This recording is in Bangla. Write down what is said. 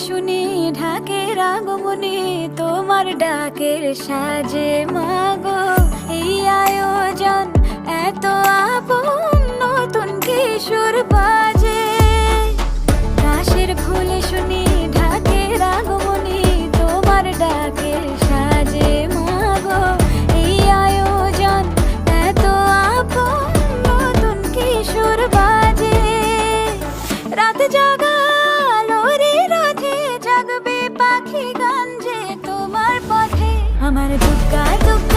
শুনি ঢাকের আগমনে, তোমার ডাকের সাজে মাগো এই আয়োজন এত আপন, নতুন কিশোর বাজে। কাশের ভুলে শুনি ঢাকের আগমনে, তোমার ডাকের সাজে মাগো এই আয়োজন এত আপন, নতুন কিশোর বাজে। রাত জাগা আলোরে রথে জাগবে পাখি গান যে তোমার পথে। আমার দুগ্গা দুগ্গা